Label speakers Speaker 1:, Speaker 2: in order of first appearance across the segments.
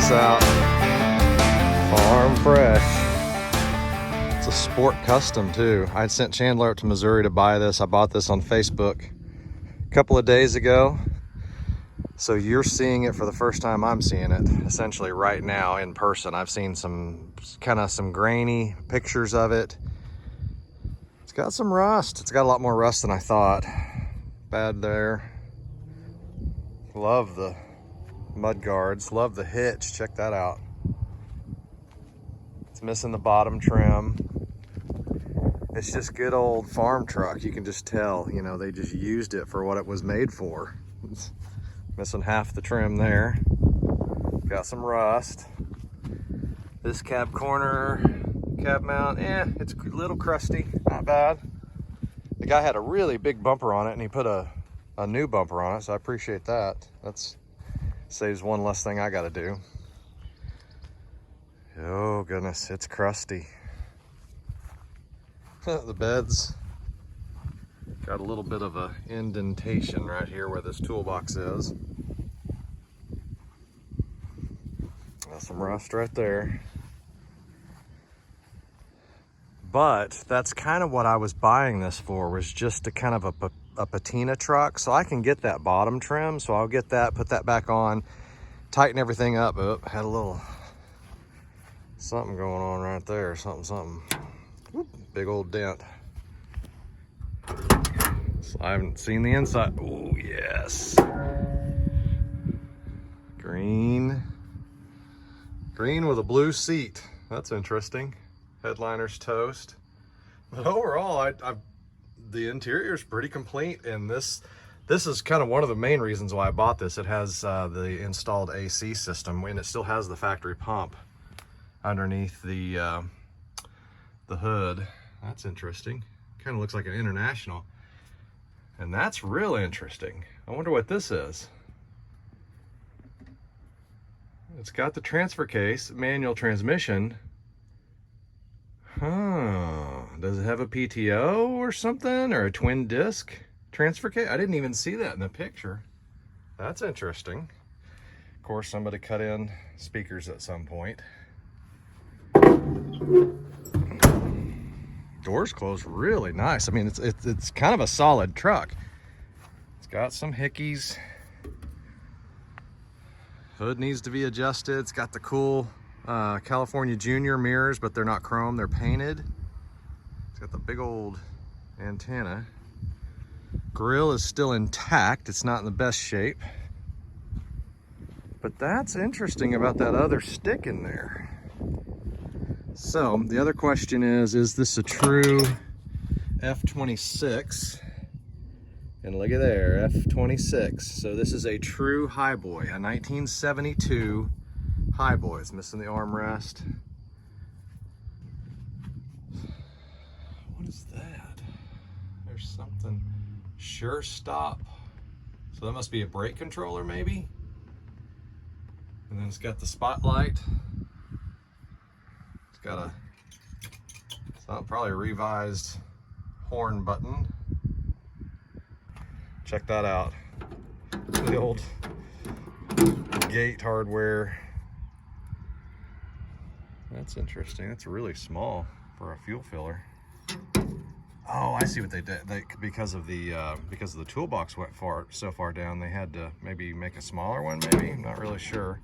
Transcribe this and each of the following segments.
Speaker 1: this out. Farm fresh. It's a sport custom too. I sent Chandler up to Missouri to buy this. I bought this on Facebook a couple of days ago. So you're seeing it for the first time. I'm seeing it essentially right now in person. I've seen some grainy pictures of it. It's got some rust. It's got a lot more rust than I thought. Bad there. Love the mud guards. Love the hitch. Check that out. It's missing the bottom trim. It's just good old farm truck. You can just tell, you know, they just used it for what it was made for. It's missing half the trim there. Got some rust. This cab corner, cab mount, it's a little crusty, not bad. The guy had a really big bumper on it and he put a new bumper on it, so I appreciate that. That's saves one less thing I gotta do. Oh goodness, it's crusty. The bed's got a little bit of a indentation right here where this toolbox is. Got some rust right there. But that's kind of what I was buying this for, was just a kind of a patina truck. So I can get that bottom trim, so I'll get that, put that back on, tighten everything up. Oh, had a little something going on right there, something. Whoop, big old dent. So I haven't seen the inside. Oh yes. Green with a blue seat. That's interesting. Headliner's toast. But overall, the interior is pretty complete, and this is kind of one of the main reasons why I bought this. It has the installed AC system, and it still has the factory pump underneath the hood. That's interesting. Kind of looks like an International, and that's real interesting. I wonder what this is. It's got the transfer case, manual transmission. Huh, does it have a PTO or something, or a twin disc transfer case? I didn't even see that in the picture. That's interesting. Of course, somebody cut in speakers at some point. Doors closed really nice. I mean, it's kind of a solid truck. It's got some hickeys. Hood needs to be adjusted. It's got the cool California Junior mirrors, but they're not chrome, they're painted. It's got the big old antenna. Grill is still intact. It's not in the best shape. But that's interesting about that other stick in there. So the other question is this a true F26? And look at there, F26. So this is a true Highboy, a 1972 Highboy. It's missing the armrest. What is that? There's something. Sure stop. So that must be a brake controller maybe. And then it's got the spotlight. It's got probably a revised horn button. Check that out. The old gate hardware. That's interesting. That's really small for a fuel filler. Oh, I see what they did. Because of the toolbox went so far down, they had to maybe make a smaller one. Maybe, I'm not really sure.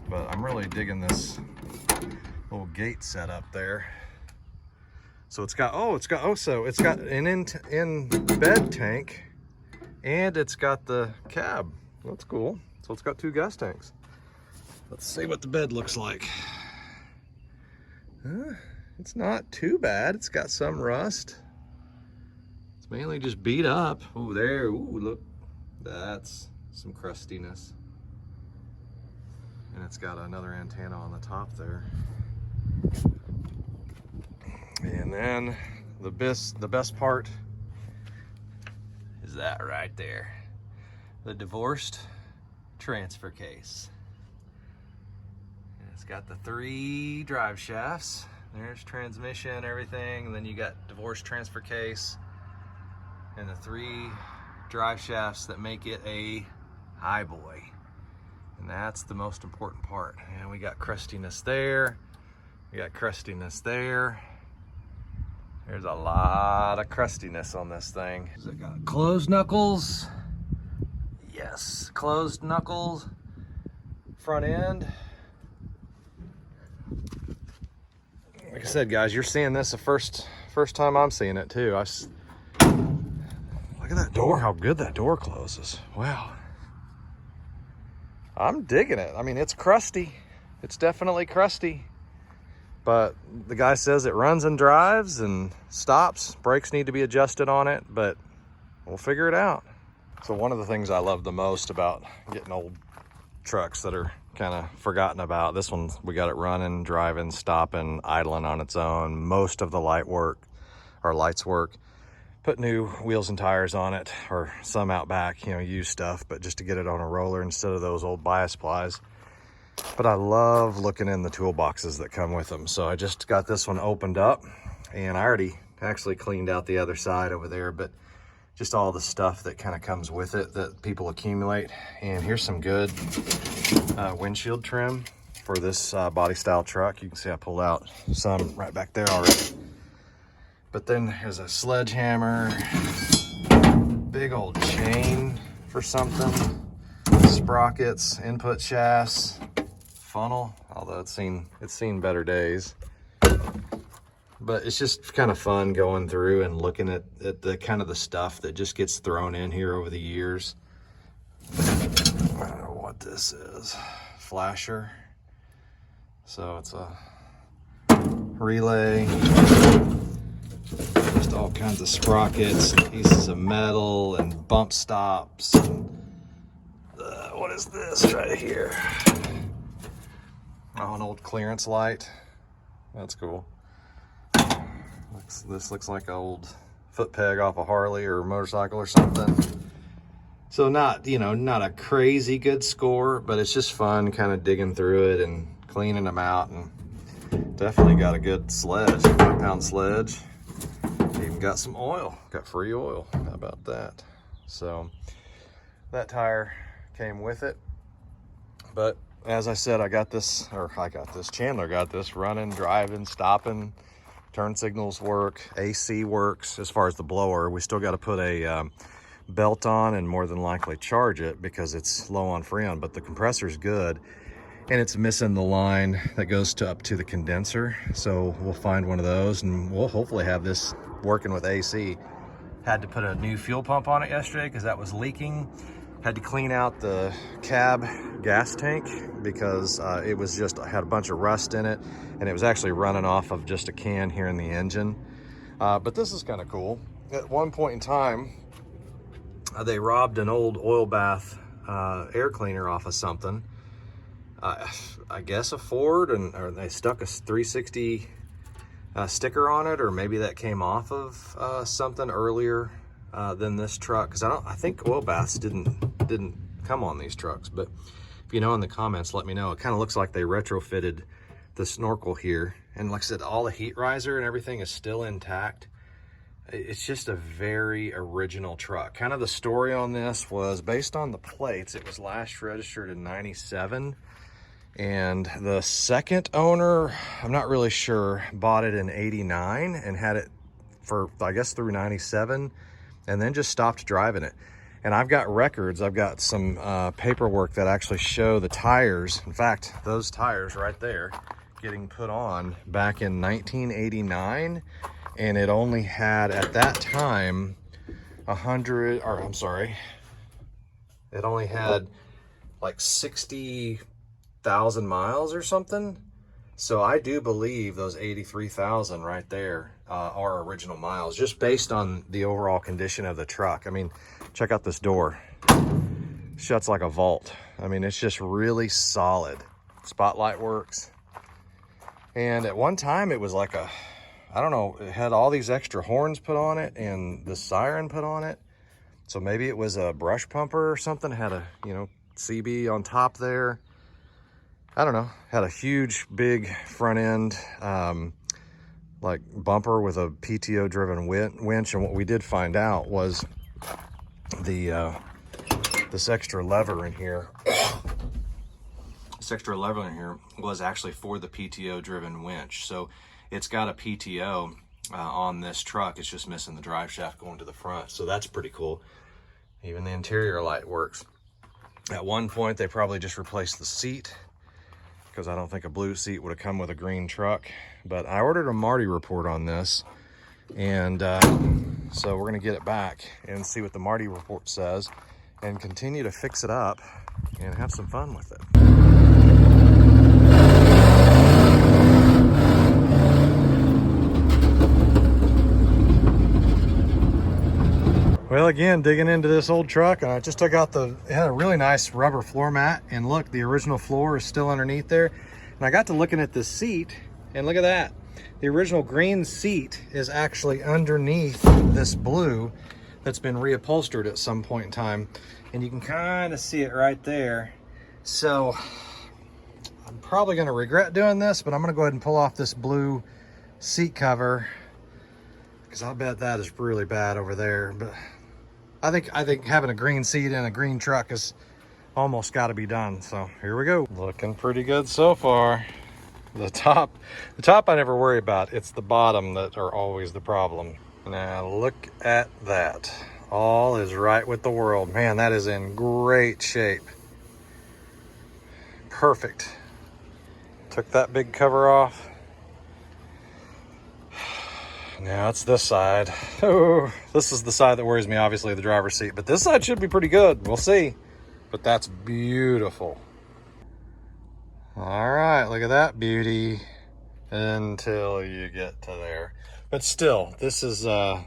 Speaker 1: But I'm really digging this little gate setup there. So it's got an in bed tank, and it's got the cab. That's cool. So it's got two gas tanks. Let's see what the bed looks like. It's not too bad. It's got some rust. It's mainly just beat up. Oh, there. Ooh, look. That's some crustiness. And it's got another antenna on the top there. And then the best part is that right there. The divorced transfer case. And it's got the 3 drive shafts. There's transmission, everything. And then you got divorced transfer case and the 3 drive shafts that make it a Highboy. And And that's the most important part. And we got crustiness there. We got crustiness there. There's a lot of crustiness on this thing. Has it got closed knuckles? Yes, closed knuckles. Front end. Like I said, guys, you're seeing this the first time I'm seeing it too. Look at that door, how good that door closes. Wow. I'm digging it. I mean, it's crusty. It's definitely crusty. But the guy says it runs and drives and stops. Brakes need to be adjusted on it, but we'll figure it out. So one of the things I love the most about getting old trucks that are kind of forgotten about, this one, we got it running, driving, stopping, idling on its own. Most of the lights work. Put new wheels and tires on it, or some out back, you know, used stuff, but just to get it on a roller instead of those old bias plies. But I love looking in the toolboxes that come with them. So I just got this one opened up, and I already actually cleaned out the other side over there, but just all the stuff that kind of comes with it that people accumulate. And here's some good windshield trim for this body style truck. You can see I pulled out some right back there already. But then there's a sledgehammer, big old chain for something, sprockets, input shafts, funnel, although it's seen better days. But it's just kind of fun going through and looking at the kind of the stuff that just gets thrown in here over the years. I don't know what this is. Flasher. So it's a relay. Just all kinds of sprockets and pieces of metal and bump stops. And, what is this right here? Oh, an old clearance light. That's cool. This looks like an old foot peg off a Harley or a motorcycle or something. So not a crazy good score, but it's just fun kind of digging through it and cleaning them out. And definitely got a good sledge, 5-pound sledge. Even got some oil, got free oil. How about that? So that tire came with it. But as I said, Chandler got this running, driving, stopping. Turn signals work, AC works. As far as the blower, we still got to put a belt on and more than likely charge it because it's low on Freon, but the compressor's good. And it's missing the line that goes up to the condenser. So we'll find one of those and we'll hopefully have this working with AC. Had to put a new fuel pump on it yesterday because that was leaking. Had to clean out the cab gas tank because it was had a bunch of rust in it, and it was actually running off of just a can here in the engine. But this is kind of cool. At one point in time, they robbed an old oil bath air cleaner off of something. I guess a Ford, or they stuck a 360 sticker on it, or maybe that came off of something earlier than this truck, because I think oil baths didn't come on these trucks. But if you know in the comments, let me know. It kind of looks like they retrofitted the snorkel here, and like I said, all the heat riser and everything is still intact. It's just a very original truck. Kind of the story on this was based on the plates. It was last registered in '97, and the second owner, I'm not really sure, bought it in '89 and had it for, I guess, through '97, and then just stopped driving it. And I've got records, I've got some paperwork that actually show the tires. In fact, those tires right there getting put on back in 1989, and it only had at that time it only had like 60,000 miles or something. So I do believe those 83,000 right there are original miles, just based on the overall condition of the truck. I mean, check out this door. Shuts like a vault. I mean, it's just really solid. Spotlight works. And at one time it was like a, I don't know, it had all these extra horns put on it and the siren put on it. So maybe it was a brush pumper or something. It had a, CB on top there. I don't know, had a huge, big front end, like bumper with a PTO driven winch. And what we did find out was this extra lever in here this extra lever in here was actually for the PTO driven winch. So it's got a PTO on this truck. It's just missing the drive shaft going to the front. So that's pretty cool. Even the interior light works. At one point, they probably just replaced the seat, because I don't think a blue seat would have come with a green truck. But I ordered a Marty report on this, and so we're gonna get it back and see what the Marty report says and continue to fix it up and have some fun with it. Well, again, digging into this old truck, and I just took out it had a really nice rubber floor mat, and look, the original floor is still underneath there. And I got to looking at this seat, and look at that. The original green seat is actually underneath this blue that's been reupholstered at some point in time. And you can kind of see it right there. So I'm probably gonna regret doing this, but I'm gonna go ahead and pull off this blue seat cover, because I'll bet that is really bad over there. But I think having a green seat in a green truck is almost got to be done. So here we go. Looking pretty good so far. The top I never worry about. It's the bottom that are always the problem. Now look at that. All is right with the world. Man, that is in great shape. Perfect. Took that big cover off. Now it's this side. Oh, this is the side that worries me, obviously, the driver's seat. But this side should be pretty good. We'll see. But that's beautiful. All right, look at that beauty until you get to there. But still, this is a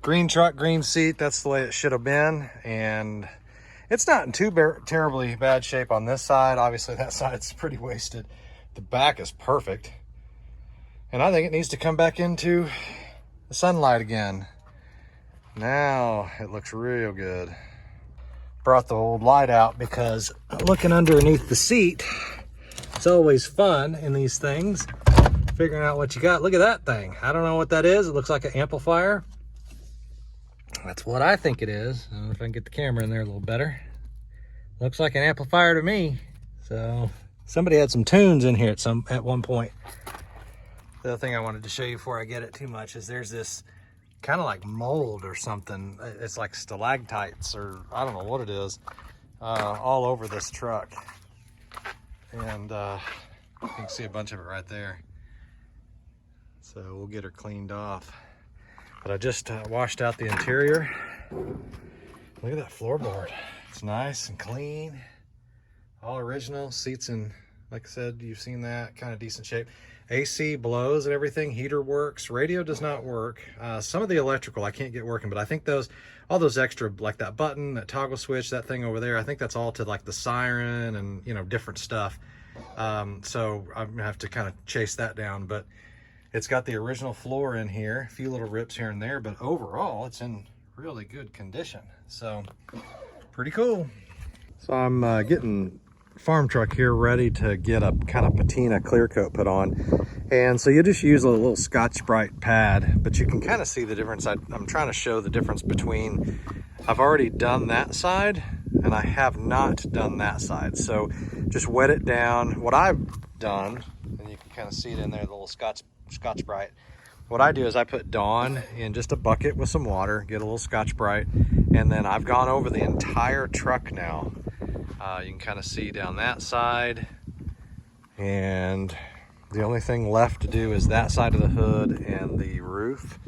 Speaker 1: green truck, green seat. That's the way it should have been. And it's not in too terribly bad shape on this side. Obviously, that side's pretty wasted. The back is perfect. And I think it needs to come back into the sunlight again. Now it looks real good. Brought the old light out because looking underneath the seat, it's always fun in these things, figuring out what you got. Look at that thing. I don't know what that is. It looks like an amplifier. That's what I think it is. I don't know if I can get the camera in there a little better. Looks like an amplifier to me. So somebody had some tunes in here at one point. The other thing I wanted to show you before I get it too much is there's this kind of like mold or something. It's like stalactites, or I don't know what it is, all over this truck. And you can see a bunch of it right there. So we'll get her cleaned off. But I just washed out the interior. Look at that floorboard. It's nice and clean. All original. Seats in, like I said, you've seen that, kind of decent shape. AC blows and everything. Heater works. Radio does not work. Some of the electrical I can't get working, but I think all those extra, like that button, that toggle switch, that thing over there, I think that's all to like the siren and, you know, different stuff. So I'm gonna have to kind of chase that down, but it's got the original floor in here, a few little rips here and there, but overall it's in really good condition. So pretty cool. So I'm getting farm truck here ready to get a kind of patina clear coat put on. And so you just use a little Scotch-Brite pad, but you can kind of see the difference. I'm trying to show the difference between, I've already done that side and I have not done that side. So just wet it down. What I've done, and you can kind of see it in there, the little Scotch-Brite. What I do is I put Dawn in just a bucket with some water, get a little Scotch-Brite, and then I've gone over the entire truck now. You can kind of see down that side, and the only thing left to do is that side of the hood and the roof.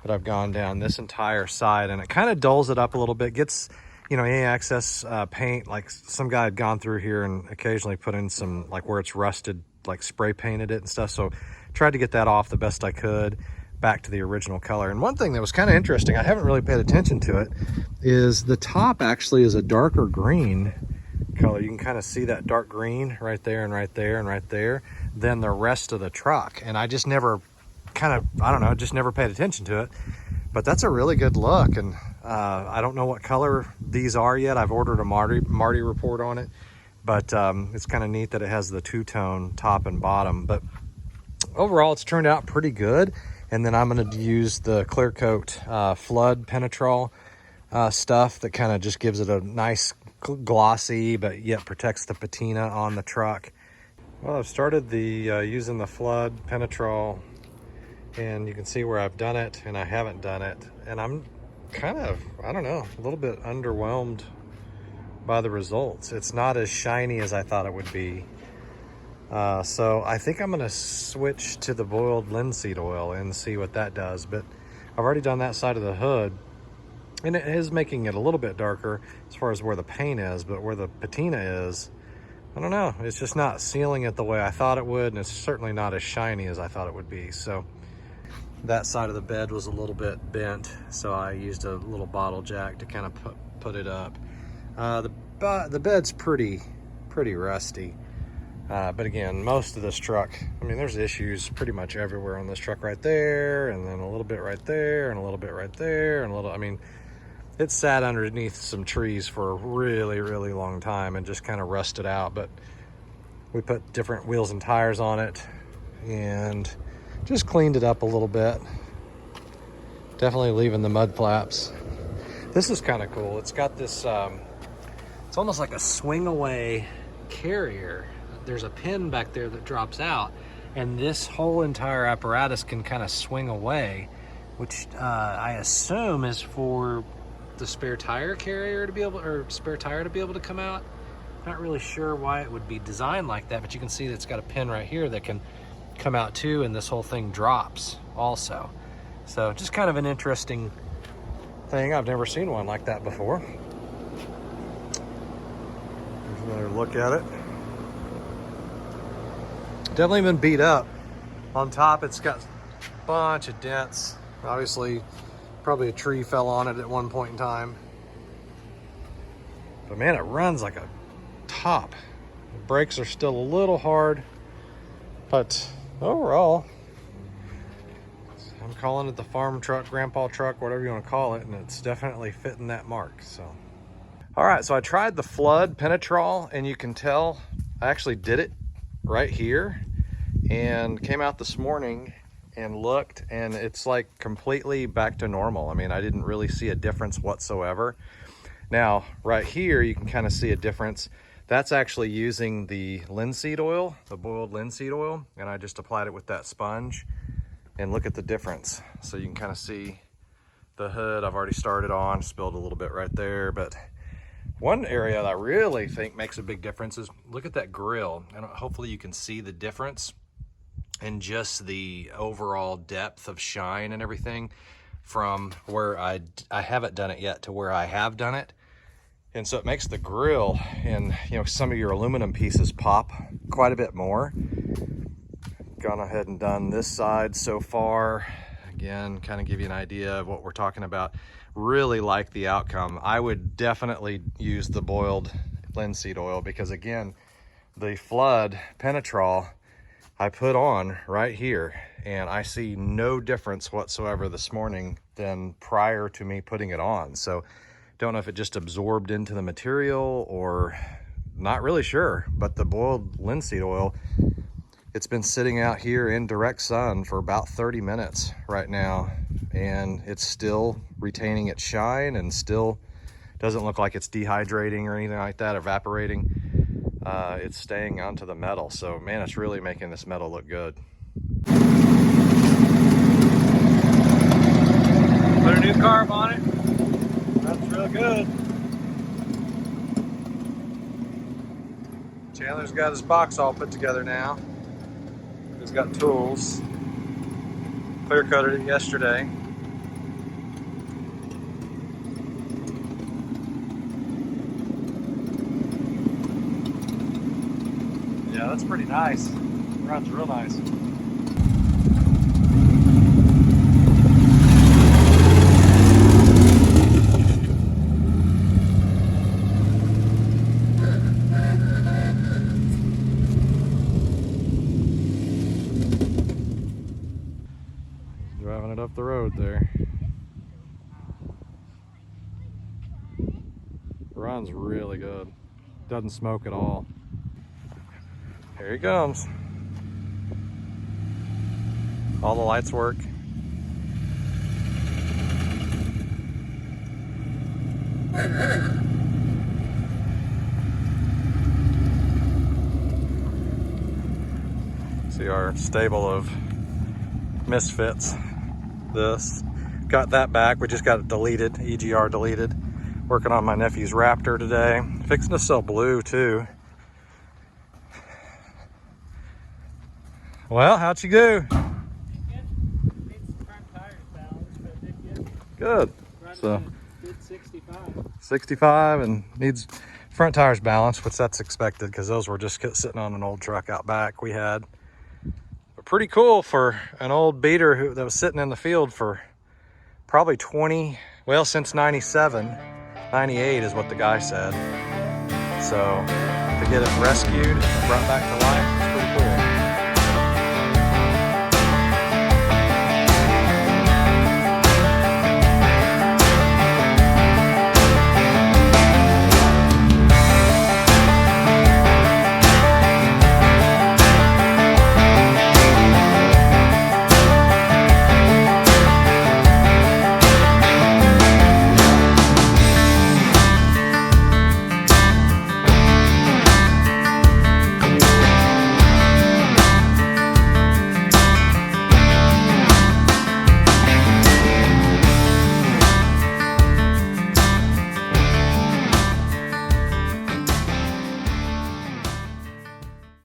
Speaker 1: But I've gone down this entire side, and it kind of dulls it up a little bit, gets, you know, any excess paint, like some guy had gone through here and occasionally put in some, like where it's rusted, like spray painted it and stuff. So tried to get that off the best I could, back to the original color. And one thing that was kind of interesting, I haven't really paid attention to it, is the top actually is a darker green color. You can kind of see that dark green right there and right there and right there than the rest of the truck. And I just never I don't know, just never paid attention to it. But that's a really good look. And I don't know what color these are yet. I've ordered a Marty report on it. But it's kind of neat that it has the two-tone top and bottom. But overall, it's turned out pretty good. And then I'm going to use the clear coat flood penetrol stuff that kind of just gives it a nice glossy, but yet protects the patina on the truck. Well, I've started the using the flood penetrol, and you can see where I've done it and I haven't done it. And I'm kind of, I don't know, a little bit underwhelmed by the results. It's not as shiny as I thought it would be. So I think I'm gonna switch to the boiled linseed oil and see what that does. But I've already done that side of the hood, and it is making it a little bit darker as far as where the paint is, but where the patina is, I don't know. It's just not sealing it the way I thought it would, and it's certainly not as shiny as I thought it would be. So that side of the bed was a little bit bent, so I used a little bottle jack to kind of put it up. The bed's pretty rusty. But again, most of this truck, I mean, there's issues pretty much everywhere on this truck, right there, and then a little bit right there, and a little bit right there, and a little, I mean, it sat underneath some trees for a really long time and just kind of rusted out. But we put different wheels and tires on it and just cleaned it up a little bit. Definitely leaving the mud flaps. This is kind of cool. It's got this, it's almost like a swing away carrier. There's a pin back there that drops out, and this whole entire apparatus can kind of swing away, which I assume is for the spare tire carrier to be able, or spare tire to be able to come out. Not really sure why it would be designed like that, but you can see that it's got a pin right here that can come out too, and this whole thing drops also. So just kind of an interesting thing. I've never seen one like that before. Here's another look at it. Definitely been beat up. On top, it's got a bunch of dents. Obviously, probably a tree fell on it at one point in time. But man, it runs like a top. The brakes are still a little hard, but overall, I'm calling it the farm truck, grandpa truck, whatever you want to call it, and it's definitely fitting that mark. So, all right, so I tried the flood penetrol, and you can tell I actually did it right here and came out this morning and looked, and it's like completely back to normal. I mean, I didn't really see a difference whatsoever. Now, right here, you can kind of see a difference. That's actually using the linseed oil, the boiled linseed oil, and I just applied it with that sponge, and look at the difference. So you can kind of see the hood I've already started on, spilled a little bit right there, but one area that I really think makes a big difference is look at that grill, and hopefully you can see the difference in just the overall depth of shine and everything from where I haven't done it yet to where I have done it. And so it makes the grill and, you know, some of your aluminum pieces pop quite a bit more. Gone ahead and done this side so far. Again, kind of give you an idea of what we're talking about. Really like the outcome. I would definitely use the boiled linseed oil because, again, the flood penetrol I put on right here, and I see no difference whatsoever this morning than prior to me putting it on. So don't know if it just absorbed into the material or not really sure, but the boiled linseed oil, it's been sitting out here in direct sun for about 30 minutes right now, and it's still retaining its shine and still doesn't look like it's dehydrating or anything like that, evaporating. It's staying onto the metal. So man, it's really making this metal look good. Put a new carb on it. That's real good. Chandler's got his box all put together now. He's got tools. Clear coated it yesterday. Yeah, that's pretty nice. Runs real nice. Driving it up the road there. Runs really good. Doesn't smoke at all. Here he comes. All the lights work. See our stable of misfits. This. Got that back. We just got it deleted, EGR deleted. Working on my nephew's Raptor today. Fixing to sell blue too. Well, how'd you go? Good. So 65 and needs front tires balanced, which that's expected because those were just sitting on an old truck out back we had. But pretty cool for an old beater that was sitting in the field for probably 20, well, since 97, 98 is what the guy said. So to get it rescued and brought back to life,